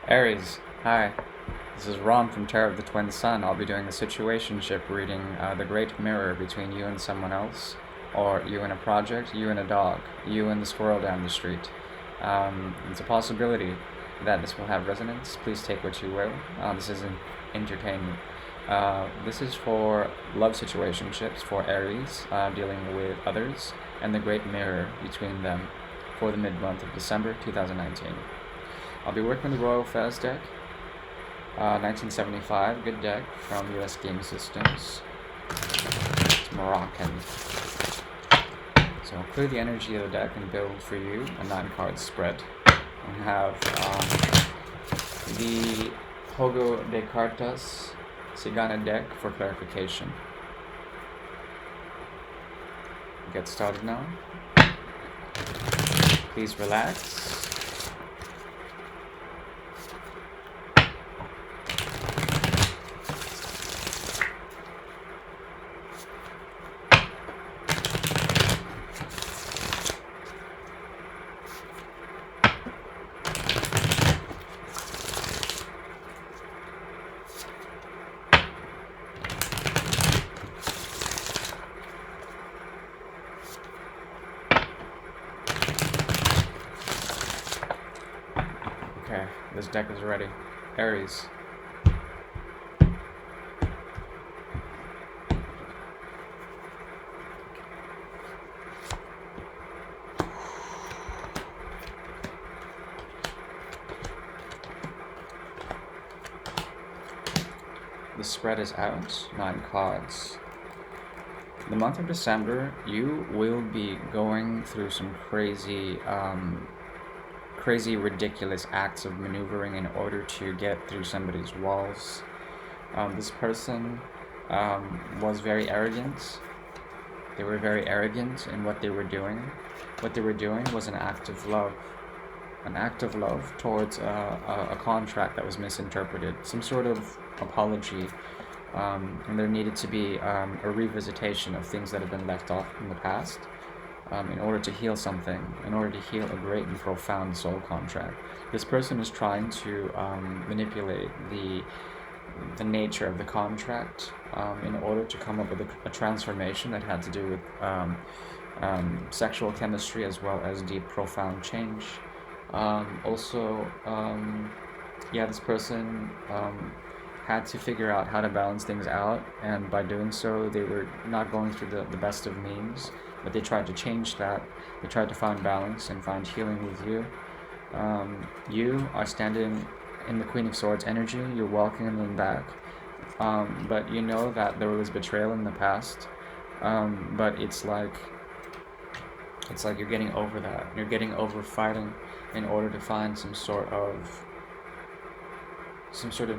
Aries, hi. This is Ron from Terror of the Twin Sun. I'll be doing a situationship reading, the great mirror between you and someone else, or you and a project, you and a dog, you and the squirrel down the street. It's a possibility that this will have resonance. Please take what you will. This isn't entertainment. This is for love situationships for Aries, dealing with others, and the great mirror between them for the mid-month of December 2019. I'll be working with the Royal Fez deck, 1975, good deck from US Game Systems. It's Moroccan. So I'll clear the energy of the deck and build for you a 9-card spread. And have the Jogo de Cartas Cigana deck for clarification. Get started now. Please relax. Okay, this deck is ready. Aries. The spread is out, 9 cards. The month of December, you will be going through some crazy, ridiculous acts of maneuvering in order to get through somebody's walls. This person was very arrogant. They were very arrogant in what they were doing. What they were doing was an act of love. An act of love towards a contract that was misinterpreted. Some sort of apology. And there needed to be a revisitation of things that have been left off in the past. In order to heal something, in order to heal a great and profound soul contract. This person is trying to manipulate the nature of the contract in order to come up with a transformation that had to do with sexual chemistry as well as deep, profound change. This person had to figure out how to balance things out, and by doing so, they were not going through the best of means, but they tried to change that. They tried to find balance and find healing with you. You are standing in the Queen of Swords energy. You're welcoming them back, but you know that there was betrayal in the past. But it's like you're getting over that. You're getting over fighting in order to find some sort of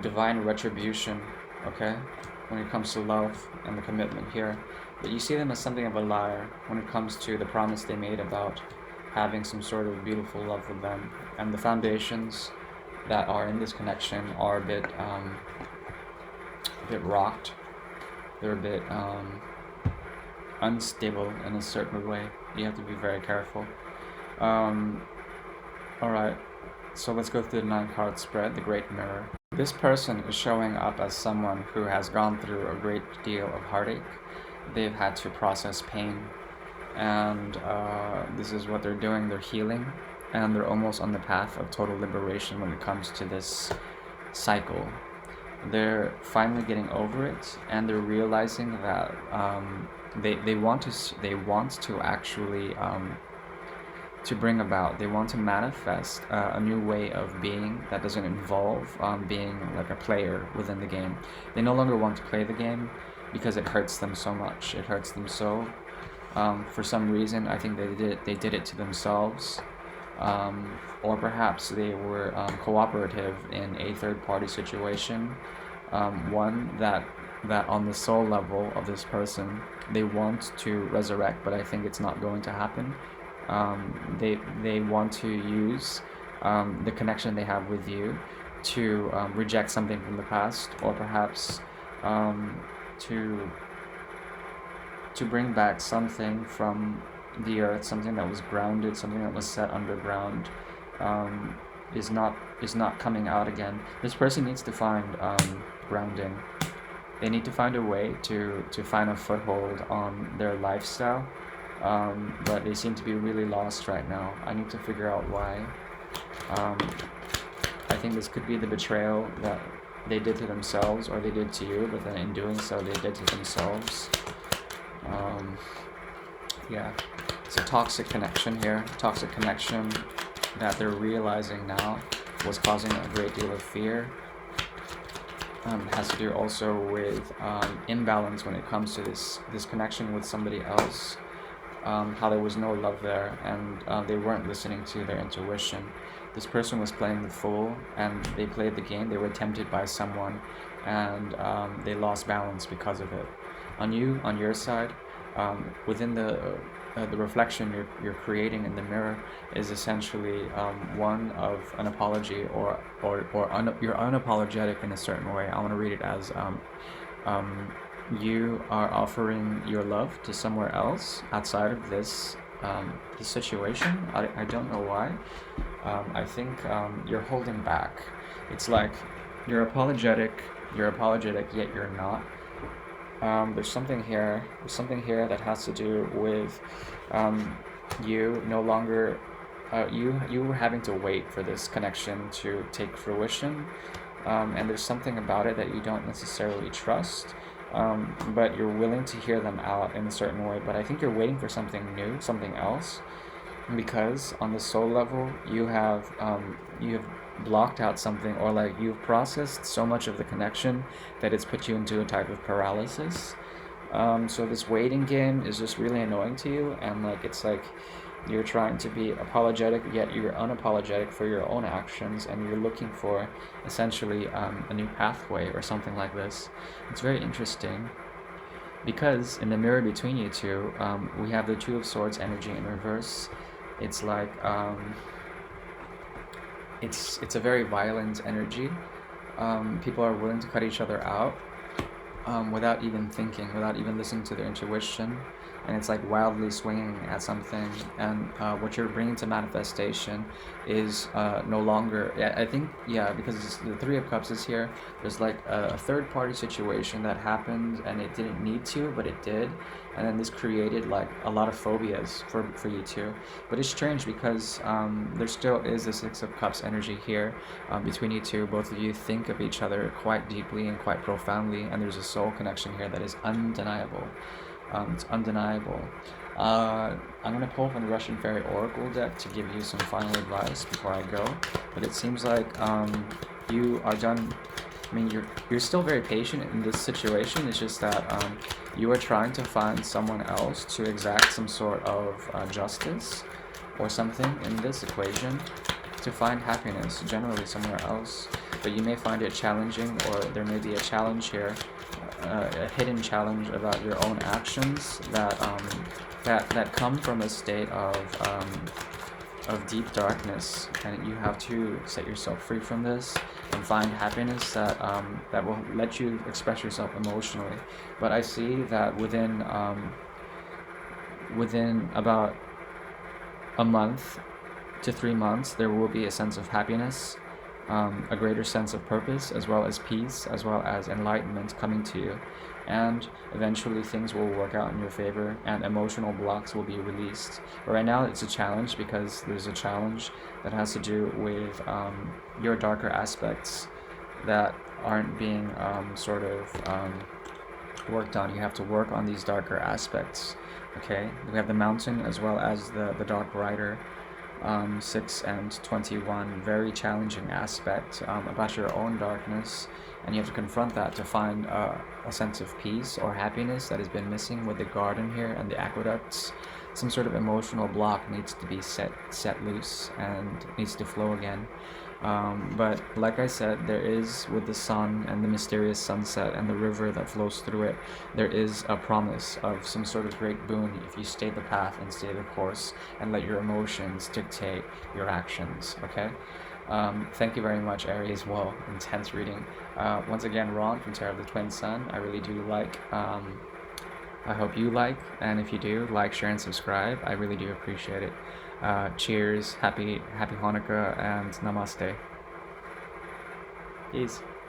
divine retribution, okay, when it comes to love and the commitment here. But you see them as something of a liar when it comes to the promise they made about having some sort of beautiful love with them. And the foundations that are in this connection are a bit rocked. They're a bit unstable in a certain way. You have to be very careful. Alright, so let's go through the 9-card spread, the Great Mirror. This person is showing up as someone who has gone through a great deal of heartache. They've had to process pain, and this is what they're doing. They're healing, and they're almost on the path of total liberation when it comes to this cycle. They're finally getting over it, and they're realizing that they want to actually to bring about. They want to manifest a new way of being that doesn't involve being like a player within the game. They no longer want to play the game because it hurts them so much. It hurts them so. For some reason, I think they did it to themselves, or perhaps they were cooperative in a third-party situation. One that on the soul level of this person, they want to resurrect, but I think it's not going to happen. They want to use the connection they have with you to reject something from the past, or perhaps to bring back something from the earth, something that was grounded, something that was set underground, is is not coming out again. This person needs to find grounding. They need to find a way to find a foothold on their lifestyle, but they seem to be really lost right now. I need to figure out why. I think this could be the betrayal that they did to themselves, or they did to you, but then in doing so they did to themselves. Yeah, it's a toxic connection here. Toxic connection that they're realizing now was causing a great deal of fear. It has to do also with imbalance when it comes to this connection with somebody else. How there was no love there, and they weren't listening to their intuition. This person was playing the fool, and they played the game. They were tempted by someone, and they lost balance because of it. On your side, within the reflection you're creating in the mirror is essentially one of an apology, or you're unapologetic in a certain way. I want to read it as you are offering your love to somewhere else outside of this situation. I don't know why. I think you're holding back. It's like you're apologetic, yet you're not. There's something here that has to do with you no longer you were having to wait for this connection to take fruition, and there's something about it that you don't necessarily trust, but you're willing to hear them out in a certain way. But I think you're waiting for something new, something else, because on the soul level you have blocked out something, or like you've processed so much of the connection that it's put you into a type of paralysis. So this waiting game is just really annoying to you, and like it's like you're trying to be apologetic, yet you're unapologetic for your own actions, and you're looking for essentially a new pathway or something like this. It's very interesting, because in the mirror between you two, we have the Two of Swords energy in reverse. It's like it's a very violent energy. People are willing to cut each other out without even thinking, without even listening to their intuition, and it's like wildly swinging at something. And what you're bringing to manifestation is no longer. I think because the Three of Cups is here. There's like a third-party situation that happened, and it didn't need to, but it did. And then this created like a lot of phobias for you two. But it's strange because there still is the Six of Cups energy here between you two. Both of you think of each other quite deeply and quite profoundly, and there's a soul connection here that is undeniable. It's undeniable. I'm going to pull from the Russian Fairy Oracle deck to give you some final advice before I go. But it seems like you are done. I mean, you're still very patient in this situation. It's just that you are trying to find someone else to exact some sort of justice or something in this equation, to find happiness generally somewhere else. But you may find it challenging, or there may be a challenge here, a hidden challenge about your own actions that come from a state of deep darkness, and you have to set yourself free from this and find happiness that will let you express yourself emotionally. But I see that within about a month to 3 months, there will be a sense of happiness, a greater sense of purpose, as well as peace, as well as enlightenment coming to you. And eventually things will work out in your favor, and emotional blocks will be released. But right now it's a challenge, because there's a challenge that has to do with your darker aspects that aren't being worked on. You have to work on these darker aspects. Okay, we have the Mountain as well as the Dark Rider. 6 and 21, very challenging aspect about your own darkness, and you have to confront that to find a sense of peace or happiness that has been missing with the garden here and the aqueducts. Some sort of emotional block needs to be set loose and needs to flow again. But like I said, there is, with the sun and the mysterious sunset and the river that flows through it, there is a promise of some sort of great boon if you stay the path and stay the course and let your emotions dictate your actions, okay? Thank you very much, Aries. Well, intense reading. Once again, Ron from Tarot of the Twin Sun. I really do like. I hope you like, and if you do, like, share, and subscribe. I really do appreciate it. Cheers, happy Hanukkah, and namaste. Peace.